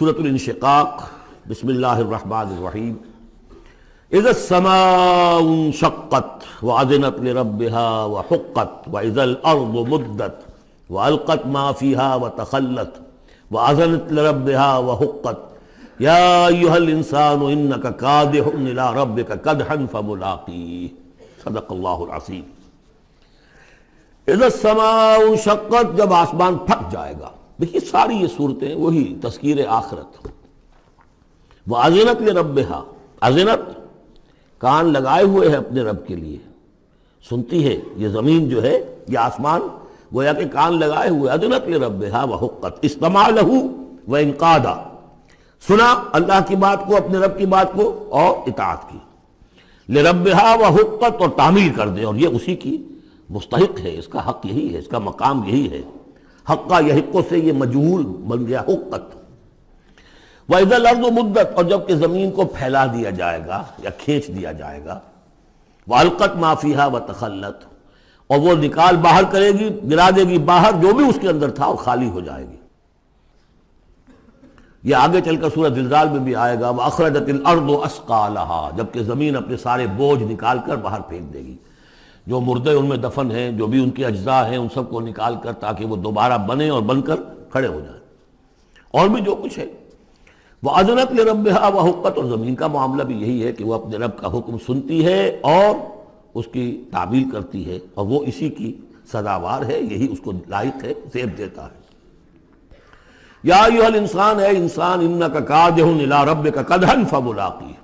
سورۃ الانشقاق، بسم اللہ الرحمن الرحیم۔ اذا السماء انشقت وأذنت لربها وحقت وإذا الأرض مدت وألقت ما فيها وتخلت وأذنت لربها وحقت يا أيها الإنسان إنك كادح إلى ربك كدحا فملاقيه۔ صدق اللہ العظیم۔ اذا السماء انشقت، جب آسمان پھٹ جائے گا۔ دیکھیے ساری یہ صورتیں وہی تذکیر آخرت۔ وأذنت لربها، اذنت کان لگائے ہوئے ہے اپنے رب کے لیے، سنتی ہے یہ زمین جو ہے، یہ آسمان گویا کہ کان لگائے ہوئے۔ اذنت لربها وحقت، استمع له وانقاد، سنا اللہ کی بات کو، اپنے رب کی بات کو، اور اطاعت کی۔ لربها وحقت، اور تعمیل کر دے، اور یہ اسی کی مستحق ہے، اس کا حق یہی ہے، اس کا مقام یہی ہے۔ حقا یحقو سے یہ مجہول بن گیا حقت۔ وَإِذَا الْأَرْضُ مُدَّتْ، اور جب کہ زمین کو پھیلا دیا جائے گا یا کھینچ دیا جائے گا۔ وَأَلْقَتْ مَا فِيهَا وَتَخَلَّتْ، اور وہ نکال باہر کرے گی، گرا دے گی باہر جو بھی اس کے اندر تھا، اور خالی ہو جائے گی۔ یہ آگے چل کر سورہ زلزال میں بھی آئے گا، وَأَخْرَجَتِ الْأَرْضُ أَثْقَالَهَا، جب کہ زمین اپنے سارے بوجھ نکال کر باہر پھینک دے گی، جو مردے ان میں دفن ہیں، جو بھی ان کے اجزاء ہیں، ان سب کو نکال کر، تاکہ وہ دوبارہ بنے اور بن کر کھڑے ہو جائیں، اور بھی جو کچھ ہے۔ وَأَذْنَتْ لِرَبِّهَا وَحُقَّتْ، اور زمین کا معاملہ بھی یہی ہے کہ وہ اپنے رب کا حکم سنتی ہے اور اس کی تعمیل کرتی ہے، اور وہ اسی کی سزاوار ہے، یہی اس کو لائق ہے، زیب دیتا ہے۔ یا ایھا الانسان، اے انسان، انک کادح الی ربک کدحا فملاقیہ،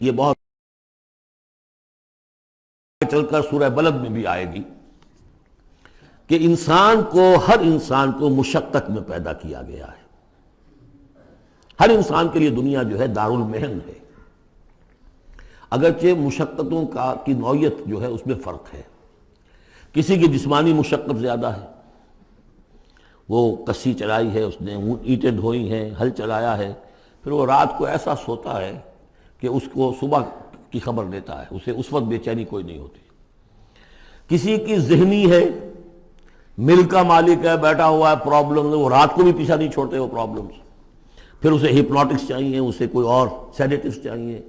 یہ بہت چل کر سورہ بلد میں بھی آئے گی کہ انسان کو، ہر انسان کو مشقت میں پیدا کیا گیا ہے۔ ہر انسان کے لیے دنیا جو ہے دارالمحن ہے، اگرچہ مشقتوں کی نوعیت جو ہے اس میں فرق ہے۔ کسی کی جسمانی مشقت زیادہ ہے، وہ کسی چلائی ہے، اس نے اینٹیں ڈھوئی ہیں، ہل چلایا ہے، پھر وہ رات کو ایسا سوتا ہے کہ اس کو صبح کی خبر لیتا ہے، اسے اس وقت بے چینی کوئی نہیں ہوتی۔ کسی کی ذہنی ہے، مل کا مالک ہے، بیٹھا ہوا ہے، پرابلم، وہ رات کو بھی پیچھا نہیں چھوڑتے وہ پرابلمز، پھر اسے ہپنوٹکس چاہیے، اسے کوئی اور سیڈیٹیوز چاہیے،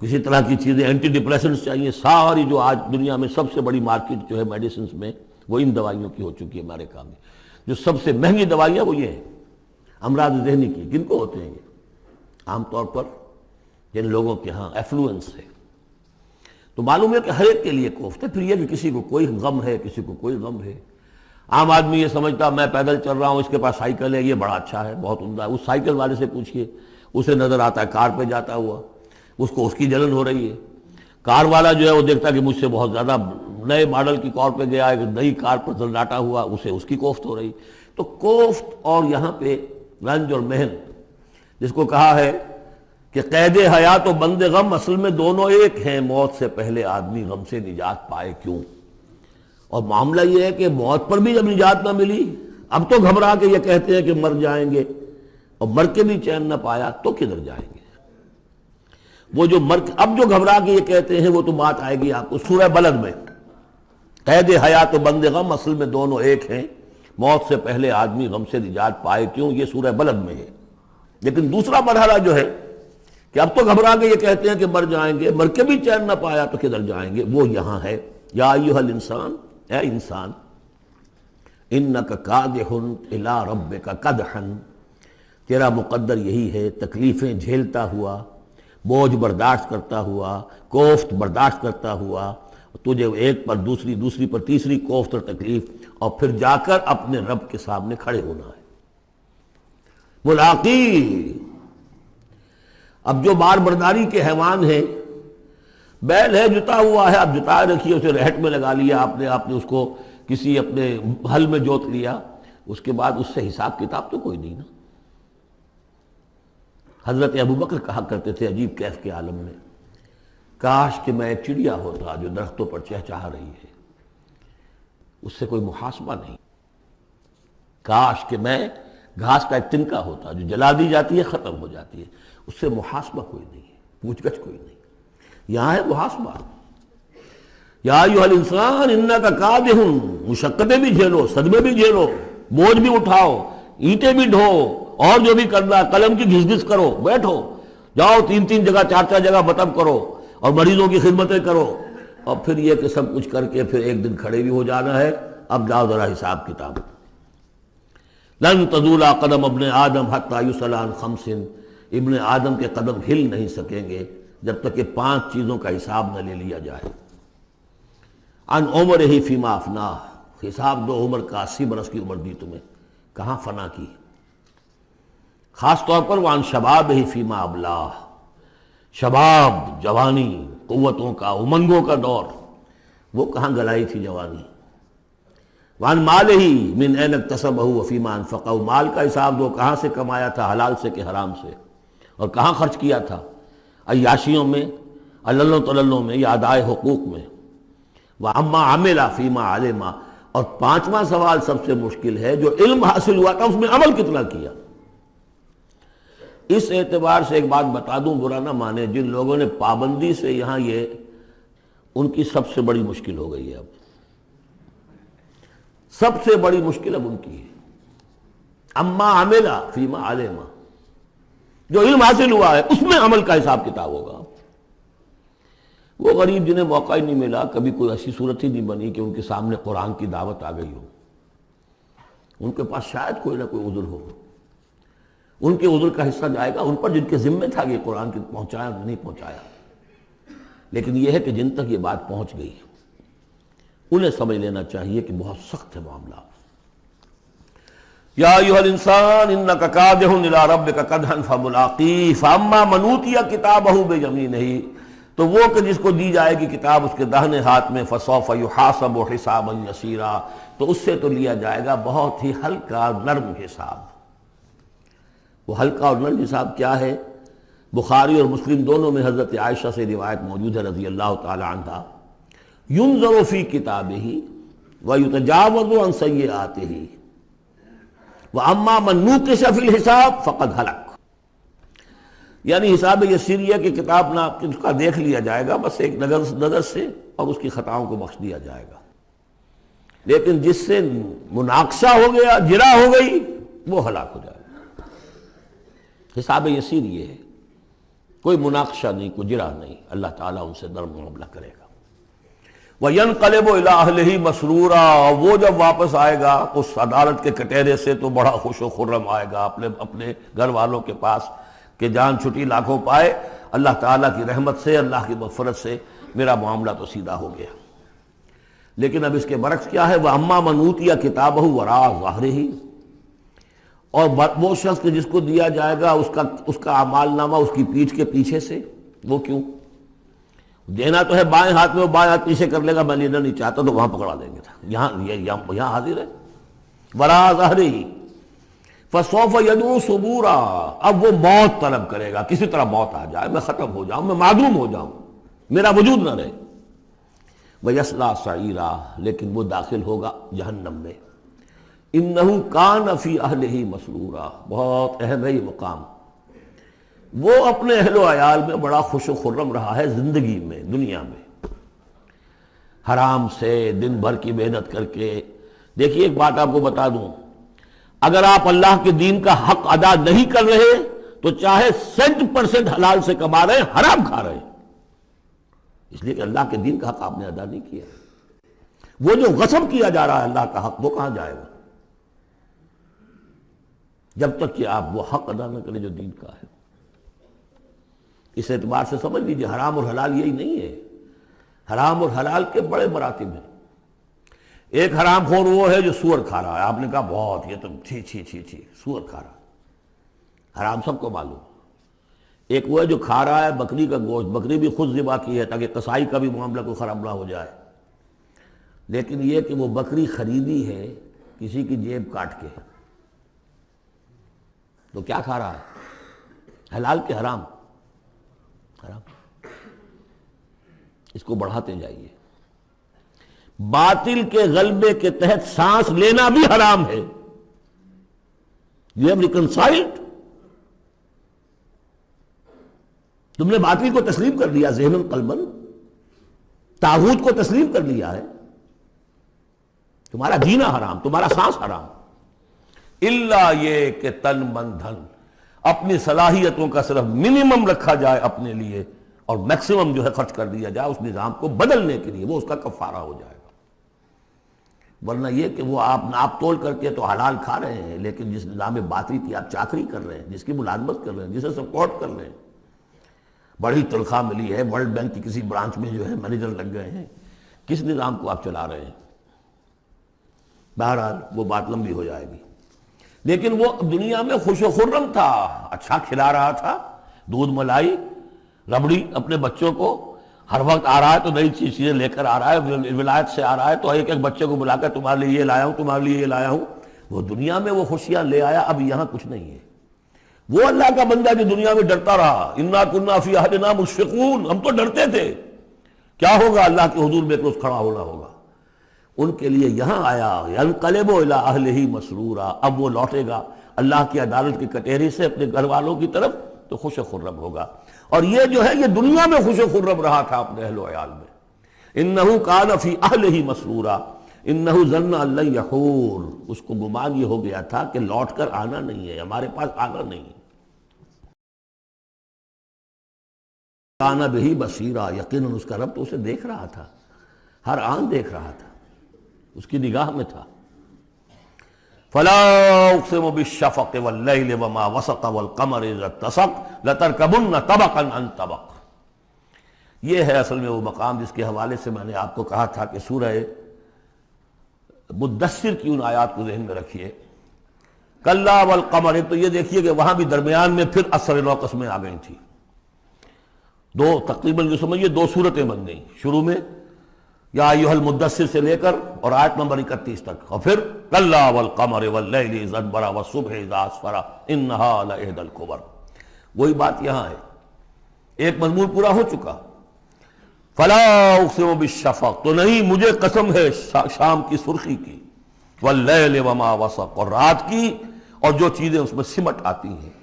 کسی طرح کی چیزیں، اینٹی ڈپریسنٹس چاہیے۔ ساری جو آج دنیا میں سب سے بڑی مارکیٹ جو ہے میڈیسنز میں، وہ ان دوائیوں کی ہو چکی ہے ہمارے کام میں۔ جو سب سے مہنگی دوائیاں وہ یہ ہیں امراض ذہنی کی۔ کن کو ہوتے ہیں یہ؟ عام طور پر جن لوگوں کے ہاں ایفلوئنس ہے۔ تو معلوم ہے کہ ہر ایک کے لیے کوفت ہے۔ پھر یہ کہ کسی کو کوئی غم ہے، کسی کو کوئی غم ہے۔ عام آدمی یہ سمجھتا میں پیدل چل رہا ہوں، اس کے پاس سائیکل ہے، یہ بڑا اچھا ہے، بہت عمدہ ہے۔ اس سائیکل والے سے پوچھئے، اسے نظر آتا ہے کار پہ جاتا ہوا، اس کو اس کی جلن ہو رہی ہے۔ کار والا جو ہے وہ دیکھتا کہ مجھ سے بہت زیادہ نئے ماڈل کی کار پہ گیا ہے، نئی کار پر زلزلاتا ہوا، اسے اس کی کوفت ہو رہی۔ تو کوفت اور یہاں پہ رنج اور محن، جس کو کہا ہے کہ قید حیات و بند غم اصل میں دونوں ایک ہیں، موت سے پہلے آدمی غم سے نجات پائے کیوں؟ اور معاملہ یہ ہے کہ موت پر بھی جب نجات نہ ملی، اب تو گھبرا کے یہ کہتے ہیں کہ مر جائیں گے، اور مر کے بھی چین نہ پایا تو کدھر جائیں گے؟ وہ جو اب جو گھبرا کے یہ کہتے ہیں، وہ تو بات آئے گی آپ کو سورہ بلد میں۔ قید حیات و بند غم اصل میں دونوں ایک ہیں، موت سے پہلے آدمی غم سے نجات پائے کیوں، یہ سورہ بلد میں ہے۔ لیکن دوسرا مرحلہ جو ہے کہ اب تو گھبرا کے یہ کہتے ہیں کہ مر جائیں گے، مر کے بھی چین نہ پایا تو کدھر جائیں گے، وہ یہاں ہے۔ یا ایھا الانسان، اے انسان، انک کادح الی ربک کدحا، تیرا مقدر یہی ہے، تکلیفیں جھیلتا ہوا، بوجھ برداشت کرتا ہوا، کوفت برداشت کرتا ہوا، تجھے ایک پر دوسری، دوسری پر تیسری کوفت اور تکلیف، اور پھر جا کر اپنے رب کے سامنے کھڑے ہونا ہے۔ ملاقی، اب جو بار برداری کے حیوان ہیں، بیل ہے جتا ہوا ہے، اب جتا رکھیے، اسے رہٹ میں لگا لیا آپ نے اس کو کسی اپنے ہل میں جوت لیا، اس کے بعد اس سے حساب کتاب تو کوئی نہیں نا۔ حضرت ابوبکر کہا کرتے تھے عجیب کیف کے عالم میں، کاش کہ میں ایک چڑیا ہوتا جو درختوں پر چہچہا رہی ہے، اس سے کوئی محاسبہ نہیں۔ کاش کہ میں گھاس کا ایک تنکا ہوتا جو جلا دی جاتی ہے، ختم ہو جاتی ہے، اس سے محاسبہ کوئی نہیں ہے، پوچھ گچھ کوئی نہیں۔ یہاں ہے محاسبہ۔ یا ایھا الانسان انک کادح، مشقتیں بھی جھیلو، صدمے بھی جھیلو، بوجھ بھی اٹھاؤ، اینٹیں بھی ڈھو، اور جو بھی کرنا ہے قلم کی گھس گھس کرو، بیٹھو، جاؤ 3 جگہ 4 جگہ مطلب کرو اور مریضوں کی خدمتیں کرو، اور پھر یہ کہ سب کچھ کر کے پھر ایک دن کھڑے بھی ہو جانا ہے، اب جاؤ ذرا حساب کتاب۔ لن تزول قدم ابن آدم حتی یسأل عن خمس، ابن آدم کے قدم ہل نہیں سکیں گے جب تک کہ 5 چیزوں کا حساب نہ لے لیا جائے۔ عن عمرہ فیما افناہ، حساب دو عمر کا، 80 برس کی عمر دی تمہیں، کہاں فنا کی؟ خاص طور پر وعن شبابہ فیما ابلاہ، شباب، جوانی، قوتوں کا، امنگوں کا دور، وہ کہاں گلائی تھی جوانی۔ وعن مالہ من این اکتسبہ وفیما انفقہ، مال کا حساب دو، کہاں سے کمایا تھا، حلال سے کہ حرام سے، اور کہاں خرچ کیا تھا، عیاشیوں میں، عللوں تللوں میں یا ادائے حقوق میں۔ وَعَمَّا عَمِلَ فِيمَا عَلِمَ، اور 5واں سوال سب سے مشکل ہے، جو علم حاصل ہوا تھا اس میں عمل کتنا کیا۔ اس اعتبار سے ایک بات بتا دوں، برا نہ مانے، جن لوگوں نے پابندی سے یہاں، یہ ان کی سب سے بڑی مشکل ہو گئی ہے، اب سب سے بڑی مشکل اب ان کی ہے۔ اما عمل فیما علم، جو علم حاصل ہوا ہے اس میں عمل کا حساب کتاب ہوگا۔ وہ غریب جنہیں موقع ہی نہیں ملا، کبھی کوئی ایسی صورت ہی نہیں بنی کہ ان کے سامنے قرآن کی دعوت آ گئی ہو، ان کے پاس شاید کوئی نہ کوئی عذر ہو، ان کے عذر کا حصہ جائے گا ان پر جن کے ذمہ تھا کہ قرآن کی پہنچایا نہیں پہنچایا۔ لیکن یہ ہے کہ جن تک یہ بات پہنچ گئی انہیں سمجھ لینا چاہیے کہ بہت سخت ہے معاملہ۔ یا ایھا الانسان انک کادح الی ربک کدحا فملاقیہ فاما من اوتی کتابہ بیمینہ، تو وہ کہ جس کو دی جائے گی کتاب اس کے داہنے ہاتھ میں، فسوف یحاسب حسابا یسیرا، تو اس سے تو لیا جائے گا بہت ہی ہلکا نرم حساب۔ وہ ہلکا اور نرم حساب کیا ہے؟ بخاری اور مسلم دونوں میں حضرت عائشہ سے روایت موجود ہے رضی اللہ تعالی عنہا، ينظر فی کتابہ ویتجاوز عن سیئاتہ واما من نوقش فی الحساب فقد ہلک، یعنی حساب یسیریہ کی کتاب نہ اس کا دیکھ لیا جائے گا بس ایک نظر سے، اور اس کی خطاؤں کو بخش دیا جائے گا، لیکن جس سے مناقشہ ہو گیا، جرا ہو گئی، وہ ہلاک ہو جائے گا۔ حساب یسیر یہ ہے، کوئی مناقشہ نہیں، کوئی جرا نہیں، اللہ تعالیٰ ان سے نرم معاملہ کرے گا۔ وَيَنْقَلِبُ إِلَىٰ أَهْلِهِ مَسْرُورًا، وہ جب واپس آئے گا اس عدالت کے کٹہرے سے تو بڑا خوش و خرم آئے گا اپنے گھر والوں کے پاس کہ جان چھٹی لاکھوں پائے، اللہ تعالیٰ کی رحمت سے، اللہ کی مغفرت سے میرا معاملہ تو سیدھا ہو گیا۔ لیکن اب اس کے برعکس کیا ہے؟ وَأَمَّا مَنْ أُوتِيَ كِتَابَهُ وَرَاءَ ظَهْرِهِ، اور وہ شخص کہ جس کو دیا جائے گا اس کا اعمال نامہ اس کی پیٹھ کے پیچھے سے۔ وہ کیوں؟ دینا تو ہے بائیں ہاتھ میں، وہ بائیں ہاتھ پیچھے کر لے گا، میں لینا نہیں چاہتا تو وہاں پکڑا دیں گے، یہاں حاضر ہے۔ وَرَاءَ ظَهْرِهِ فَسَوْفَ يَدْعُو ثُبُورًا، اب وہ موت طلب کرے گا، کسی طرح موت آ جائے، میں ختم ہو جاؤں، میں معدوم ہو جاؤں، میرا وجود نہ رہے۔ وَيَصْلَىٰ سَعِيرًا، لیکن وہ داخل ہوگا جہنم میں۔ اِنَّهُ كَانَ فِي أَهْلِهِ مَسْرُورًا، بہت اہم ہے یہ مقام۔ وہ اپنے اہل و عیال میں بڑا خوش و خرم رہا ہے زندگی میں، دنیا میں، حرام سے دن بھر کی محنت کر کے۔ دیکھیے ایک بات آپ کو بتا دوں، اگر آپ اللہ کے دین کا حق ادا نہیں کر رہے تو چاہے 100% حلال سے کما رہے ہیں، حرام کھا رہے ہیں، اس لیے کہ اللہ کے دین کا حق آپ نے ادا نہیں کیا۔ وہ جو غصب کیا جا رہا ہے اللہ کا حق، وہ کہاں جائے گا جب تک کہ آپ وہ حق ادا نہ کریں جو دین کا ہے۔ اس اعتبار سے سمجھ لیجیے حرام اور حلال یہی نہیں ہے، حرام اور حلال کے بڑے مراتب ہیں۔ ایک حرام خور وہ ہے جو سور کھا رہا ہے، آپ نے کہا بہت یہ تو چھی چھی چھی چھی، سور کھا رہا ہے، حرام سب کو معلوم۔ ایک وہ ہے جو کھا رہا ہے بکری کا گوشت، بکری بھی خود ذبح کی ہے تاکہ قصائی کا بھی معاملہ کوئی خراب نہ ہو جائے، لیکن یہ کہ وہ بکری خریدی ہے کسی کی جیب کاٹ کے، تو کیا کھا رہا ہے؟ حلال کے حرام؟ حرام۔ اس کو بڑھاتے جائیے، باطل کے غلبے کے تحت سانس لینا بھی حرام ہے۔ You have reconciled، تم نے باطل کو تسلیم کر لیا، ذہن قلبن، طاغوت کو تسلیم کر لیا ہے، تمہارا جینا حرام، تمہارا سانس حرام۔ الا یہ کہ تن من دھن، اپنی صلاحیتوں کا صرف منیمم رکھا جائے اپنے لیے اور میکسیمم جو ہے خرچ کر دیا جائے اس نظام کو بدلنے کے لیے، وہ اس کا کفارہ ہو جائے گا۔ ورنہ یہ کہ وہ آپ ناپ تول کر کے تو حلال کھا رہے ہیں، لیکن جس نظام باطلی کی آپ چاکری کر رہے ہیں، جس کی ملازمت کر رہے ہیں، جسے سپورٹ کر رہے ہیں، بڑی تنخواہ ملی ہے، ورلڈ بینک کی کسی برانچ میں جو ہے مینیجر لگ گئے ہیں، کس نظام کو آپ چلا رہے ہیں؟ بہرحال وہ بات لمبی ہو جائے گی۔ لیکن وہ دنیا میں خوش و خرم تھا، اچھا کھلا رہا تھا، دودھ ملائی ربڑی اپنے بچوں کو، ہر وقت آ رہا ہے تو نئی چیزیں لے کر آ رہا ہے، ولایت سے آ رہا ہے تو ایک ایک بچے کو بلا کر تمہارے لیے یہ لایا ہوں، تمہارے لیے یہ لایا ہوں۔ وہ دنیا میں وہ خوشیاں لے آیا، اب یہاں کچھ نہیں ہے۔ وہ اللہ کا بندہ جو دنیا میں ڈرتا رہا، انا کنا فی اہلنا مشفقون، ہم تو ڈرتے تھے کیا ہوگا، اللہ کے حضور میں ایک روز کھڑا ہونا ہوگا، ان کے لیے یہاں آیا ینقلب الی اہلہ مسرورا، اب وہ لوٹے گا اللہ کی عدالت کی کٹہری سے اپنے گھر والوں کی طرف تو خوش و خرم ہوگا۔ اور یہ جو ہے یہ دنیا میں خوش و خرم رہا تھا اپنے اہل و عیال میں۔ انہ کان فی اہلہ مسرورا انہ ظن ان لن یحور، اس کو گمان یہ ہو گیا تھا کہ لوٹ کر آنا نہیں ہے، ہمارے پاس آنا نہیں ہے۔ کان بہ بصیرا، یقیناً اس کا رب تو اسے دیکھ رہا تھا، ہر آن دیکھ رہا تھا، اس کی نگاہ میں تھا۔ فلا اقسم بالشفق واللیل وما وسق والقمر اذا اتسق لترکبن طبقا عن طبق۔ یہ ہے اصل میں وہ مقام جس کے حوالے سے میں نے آپ کو کہا تھا کہ سورہ مدثر کی ان آیات کو ذہن میں رکھیے۔ کلا والقمر، تو یہ دیکھیے کہ وہاں بھی درمیان میں پھر اثر نو قسمیں آ گئی تھی، دو تقریباً جو سمجھیے دو صورتیں بن گئیں، شروع میں یا ایھا المدثر سے لے کر اور آیت نمبر 31 تک، اور پھر کلا والقمر واللیل اذ ادبر والصبح اذا اسفر انھا لإحدی الکبر۔ وہی بات یہاں ہے، ایک مضمون پورا ہو چکا۔ فلا اقسم بالشفق، تو نہیں مجھے قسم ہے شام کی سرخی کی، واللیل وما وسق، اور رات کی اور جو چیزیں اس میں سمٹ آتی ہیں،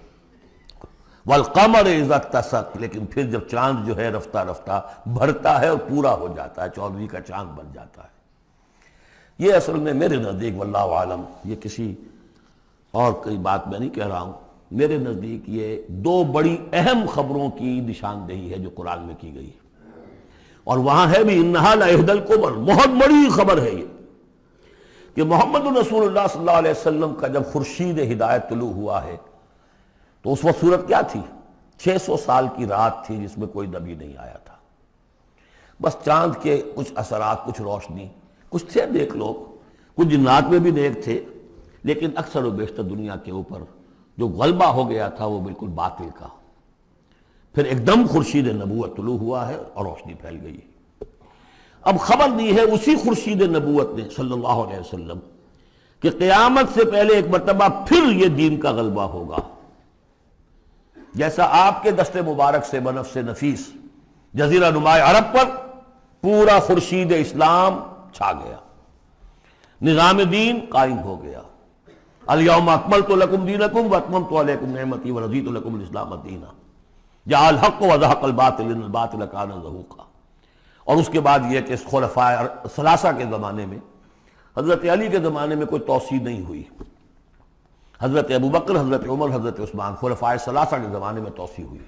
والقمر اذا اتسق، لیکن پھر جب چاند جو ہے رفتہ رفتہ بھرتا ہے اور پورا ہو جاتا ہے، 14ویں کا چاند بن جاتا ہے۔ یہ اصل میں میرے نزدیک واللہ عالم، یہ کسی اور کوئی بات میں نہیں کہہ رہا ہوں، میرے نزدیک یہ دو بڑی اہم خبروں کی نشاندہی ہے جو قرآن میں کی گئی ہے، اور وہاں ہے بھی انہا لإحدی الکبر، بہت بڑی خبر ہے یہ کہ محمد رسول اللہ صلی اللہ علیہ وسلم کا جب خورشید ہدایت طلوع ہوا ہے تو اس وقت صورت کیا تھی؟ 600 سال کی رات تھی جس میں کوئی نبی نہیں آیا تھا، بس چاند کے کچھ اثرات، کچھ روشنی، کچھ تھے نیک لوگ، کچھ جنات میں بھی نیک تھے، لیکن اکثر و بیشتر دنیا کے اوپر جو غلبہ ہو گیا تھا وہ بالکل باطل کا۔ پھر ایک دم خورشید نبوت طلوع ہوا ہے اور روشنی پھیل گئی ہے۔ اب خبر دی ہے اسی خورشید نبوت نے صلی اللہ علیہ وسلم کہ قیامت سے پہلے ایک مرتبہ پھر یہ دین کا غلبہ ہوگا، جیسا آپ کے دست مبارک سے بنفس نفیس جزیرہ نماء عرب پر پورا خورشید اسلام چھا گیا، نظام دین قائم ہو گیا۔ الیوم اکملت لکم دینکم واتممت علیکم نعمتی ورضیت لکم الاسلام دینا، جاء الحق وزہق الباطل ان الباطل کان زہوقا۔ اور اس کے بعد یہ کہ خلفاء ثلاثہ کے زمانے میں، حضرت علی کے زمانے میں کوئی توسیع نہیں ہوئی، حضرت ابوبکر، حضرت عمر، حضرت عثمان، خلفاء ثلاثہ کے زمانے میں توسیع ہوئی۔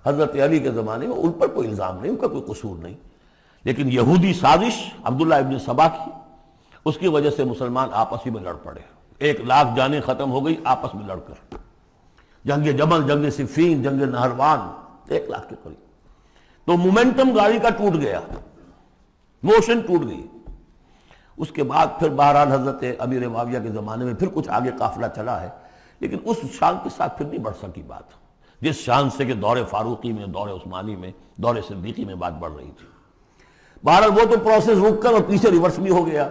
حضرت علی کے زمانے میں ان پر کوئی الزام نہیں، ان کا کوئی قصور نہیں، لیکن یہودی سازش عبداللہ ابن سبا کی، اس کی وجہ سے مسلمان آپس ہی میں لڑ پڑے، 1,00,000 جانیں ختم ہو گئی آپس میں لڑ کر، جنگ جمل، جنگ صفین، جنگ نہروان، 1,00,000 کے قریب۔ تو مومنٹم گاڑی کا ٹوٹ گیا، موشن ٹوٹ گئی۔ اس کے بعد پھر بہرحال حضرت امیر معاویہ کے زمانے میں پھر کچھ آگے قافلہ چلا ہے، لیکن اس شان کے ساتھ پھر نہیں بڑھ سکی بات، جس شان سے کہ دور فاروقی میں، دور عثمانی میں، دور صدیقی میں بات بڑھ رہی تھی۔ بہرحال وہ تو پروسیس رک کر اور پیچھے ریورس بھی ہو گیا،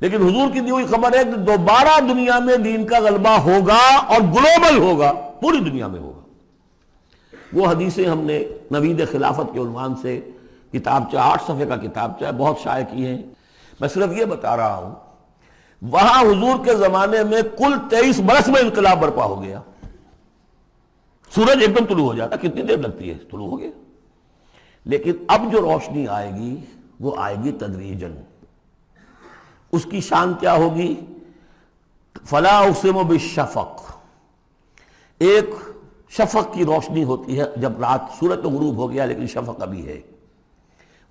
لیکن حضور کی دی ہوئی خبر ہے کہ دوبارہ دنیا میں دین کا غلبہ ہوگا اور گلوبل ہوگا، پوری دنیا میں ہوگا۔ وہ حدیثیں ہم نے نوید خلافت کے عنوان سے کتابچہ، 8 صفحے کا کتابچہ بہت شائع کی ہیں۔ میں صرف یہ بتا رہا ہوں وہاں حضور کے زمانے میں کل 23 برس میں انقلاب برپا ہو گیا، سورج ایک دم طلوع ہو جاتا، کتنی دیر لگتی ہے، طلوع ہو گیا۔ لیکن اب جو روشنی آئے گی وہ آئے گی تدریجاً۔ اس کی شان کیا ہوگی؟ فلا اقسم بالشفق، ایک شفق کی روشنی ہوتی ہے جب رات، سورج تو غروب ہو گیا لیکن شفق ابھی ہے.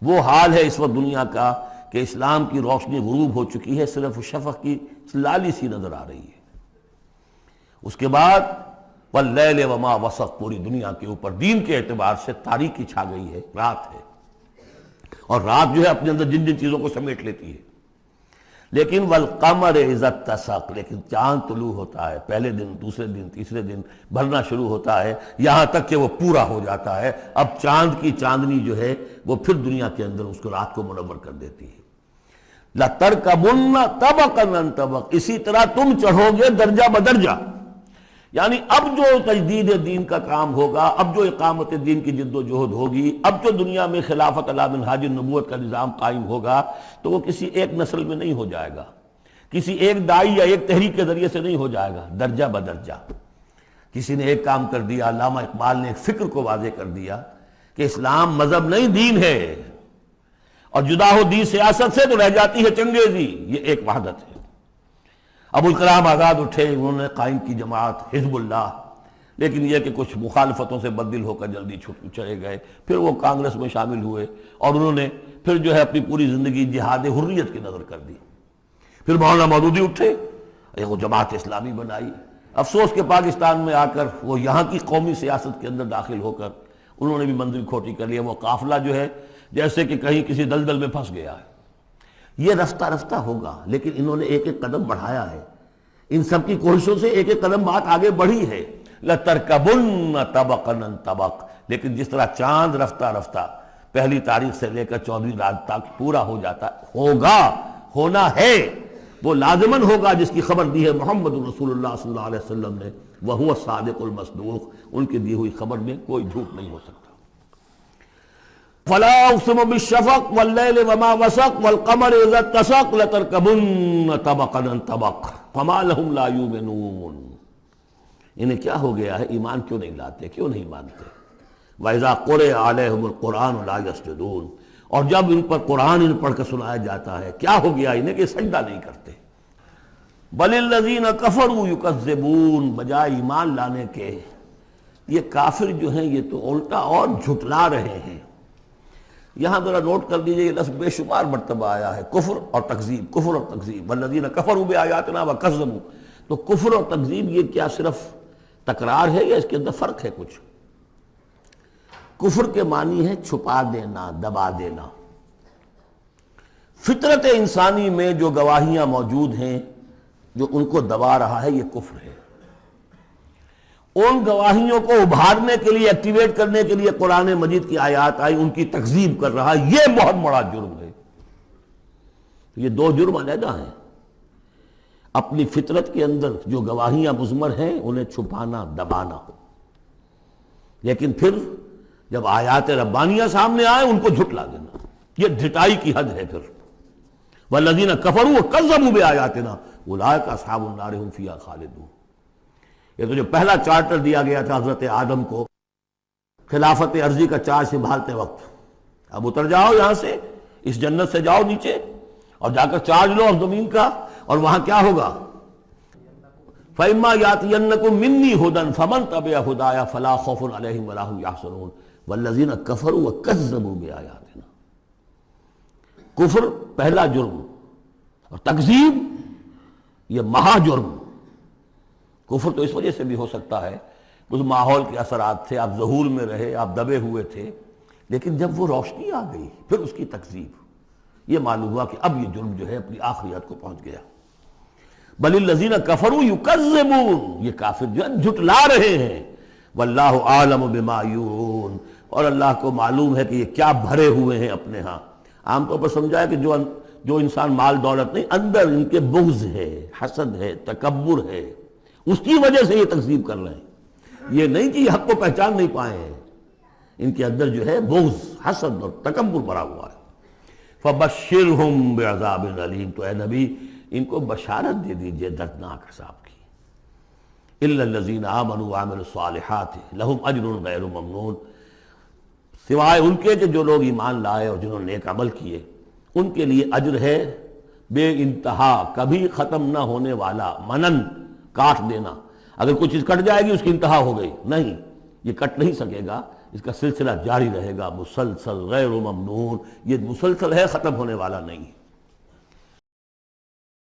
وہ حال ہے اس وقت دنیا کا کہ اسلام کی روشنی غروب ہو چکی ہے، صرف شفق کی لالی سی نظر آ رہی ہے. اس کے بعد واللیل وما وسق، پوری دنیا کے اوپر دین کے اعتبار سے تاریکی چھا گئی ہے، رات ہے. اور رات جو ہے اپنے اندر جن جن چیزوں کو سمیٹ لیتی ہے. لیکن والقمر اذا اتسق، لیکن چاند طلوع ہوتا ہے، پہلے دن، دوسرے دن، تیسرے دن بھرنا شروع ہوتا ہے، یہاں تک کہ وہ پورا ہو جاتا ہے. اب چاند کی چاندنی جو ہے وہ پھر دنیا کے اندر اس کو رات کو منور کر دیتی ہے. لَتَرْكَبُنَّ طَبَقًا عَنْ طَبَقٍ، اسی طرح تم چڑھو گے درجہ بدرجہ. یعنی اب جو تجدید دین کا کام ہوگا، اب جو اقامت دین کی جد و جہد ہوگی، اب جو دنیا میں خلافت علی منہاج النبوت کا نظام قائم ہوگا، تو وہ کسی ایک نسل میں نہیں ہو جائے گا، کسی ایک دائی یا ایک تحریک کے ذریعے سے نہیں ہو جائے گا، درجہ بدرجہ. کسی نے ایک کام کر دیا، علامہ اقبال نے ایک فکر کو واضح کر دیا کہ اسلام مذہب نہیں دین ہے، اور جدا ہو دین سیاست سے تو رہ جاتی ہے چنگیزی. یہ ایک وحدت ہے. ابوالکلام آزاد اٹھے، انہوں نے قائم کی جماعت حزب اللہ، لیکن یہ کہ کچھ مخالفتوں سے بددل ہو کر جلدی چلے گئے. پھر وہ کانگریس میں شامل ہوئے اور انہوں نے پھر جو ہے اپنی پوری زندگی جہاد حریت کی نظر کر دی. پھر مولانا مودودی اٹھے، وہ جماعت اسلامی بنائی. افسوس کہ پاکستان میں آ کر وہ یہاں کی قومی سیاست کے اندر داخل ہو کر انہوں نے بھی منزل کھوٹی کر لیا. وہ قافلہ جو ہے جیسے کہ کہیں کسی دلدل میں پھنس گیا ہے. یہ رفتہ رفتہ ہوگا، لیکن انہوں نے ایک ایک قدم بڑھایا ہے. ان سب کی کوششوں سے ایک ایک قدم بات آگے بڑھی ہے. لَتَرْكَبُنَّ طَبَقًا عَنْ طَبَقٍ، لیکن جس طرح چاند رفتہ رفتہ پہلی تاریخ سے لے کر 14ویں رات تک پورا ہو جاتا ہوگا، ہونا ہے، وہ لازماً ہوگا جس کی خبر دی ہے محمد رسول اللہ صلی اللہ علیہ وسلم نے. وَهُوَ الصَّادِقُ الْمَصْدُوقُ، ان کی دی ہوئی خبر میں کوئی جھوٹ نہیں ہو سکتا. فلا اقسم بالشفق واللیل وما وسق والقمر اذا اتسق لتركبن طبقا عن طبق فما لهم لا يؤمنون. انہیں کیا ہو گیا ہے؟ ایمان کیوں نہیں لاتے، کیوں نہیں مانتے؟ واذا قرئ عليهم القرآن لا يسجدون، اور جب ان پر قرآن ان پڑھ کر سنایا جاتا ہے کیا ہو گیا انہیں کہ سجدہ نہیں کرتے. بل الذين كفروا يكذبون، بجائے ایمان لانے کے یہ کافر جو ہیں یہ تو الٹا اور جھٹلا رہے ہیں. یہاں ذرا نوٹ کر دیجئے، یہ لفظ بے شمار مرتبہ آیا ہے، کفر اور تکذیب، کفر اور تکذیب. والذین کفروا بآیاتنا وکذبوا، تو کفر اور تکذیب یہ کیا صرف تکرار ہے یا اس کے اندر فرق ہے کچھ؟ کفر کے معنی ہے چھپا دینا، دبا دینا. فطرت انسانی میں جو گواہیاں موجود ہیں جو ان کو دبا رہا ہے یہ کفر ہے. ان گواہیوں کو ابھارنے کے لیے، ایکٹیویٹ کرنے کے لیے قرآن مجید کی آیات آئی، ان کی تکذیب کر رہا ہے، یہ بہت بڑا جرم ہے. یہ دو جرم علیحدہ ہیں. اپنی فطرت کے اندر جو گواہیاں مضمر ہیں انہیں چھپانا، دبانا، لیکن پھر جب آیات ربانیہ سامنے آئے ان کو جھٹلا دینا، یہ جھٹائی کی حد ہے. پھر والذین کفروا وکذبوا بآیاتنا اولئک اصحاب النار هم فیہا خالدون. یہ تو جو پہلا چارٹر دیا گیا تھا حضرت آدم کو خلافت عرضی کا چارج سنبھالتے وقت، اب اتر جاؤ یہاں سے، اس جنت سے جاؤ نیچے اور جا کر چارج لو اب زمین کا، اور وہاں کیا ہوگا؟ فَإِمَّا يَأْتِيَنَّكُم مِّنِّي هُدًى فَمَن تَبِعَ هُدَايَ فَلَا خَوْفٌ عَلَيْهِمْ وَلَا هُمْ يَحْزَنُونَ وَالَّذِينَ كَفَرُوا وَكَذَّبُوا بِآيَاتِنَا. کفر پہلا جرم اور تکذیب یہ مہا جرم. کفر تو اس وجہ سے بھی ہو سکتا ہے اس ماحول کے اثرات تھے، آپ ظہور میں رہے، آپ دبے ہوئے تھے، لیکن جب وہ روشنی آ گئی پھر اس کی تکذیب، یہ معلوم ہوا کہ اب یہ جرم جو ہے اپنی آخری حد کو پہنچ گیا. بل الذین کفروا یکذبون، یہ کافر جو ہے جھٹلا رہے ہیں. واللہ عالم بما یورون، اور اللہ کو معلوم ہے کہ یہ کیا بھرے ہوئے ہیں اپنے ہاں. عام طور پر سمجھا ہے کہ جو انسان مال دولت نہیں، اندر ان کے بغض ہے، حسد ہے، تکبر ہے، اس کی وجہ سے یہ تکذیب کر رہے ہیں. یہ نہیں کہ یہ حق کو پہچان نہیں پائے ہیں، ان کے اندر جو ہے بغض، حسد اور تکبر بھرا ہوا ہے. فبشرہم بعذاب علیم، تو اے نبی ان کو بشارت دے دیجئے دردناک عذاب کی. الا الذین آمنوا وعملوا الصالحات لہم اجر غیر ممنون، سوائے ان کے کہ جو لوگ ایمان لائے اور جنہوں نے نیک عمل کیے، ان کے لیے اجر ہے بے انتہا، کبھی ختم نہ ہونے والا، منن کاٹ دینا، اگر کوئی چیز کٹ جائے گی اس کی انتہا ہو گئی، نہیں، یہ کٹ نہیں سکے گا، اس کا سلسلہ جاری رہے گا مسلسل غیر ممنون، یہ مسلسل ہے، ختم ہونے والا نہیں۔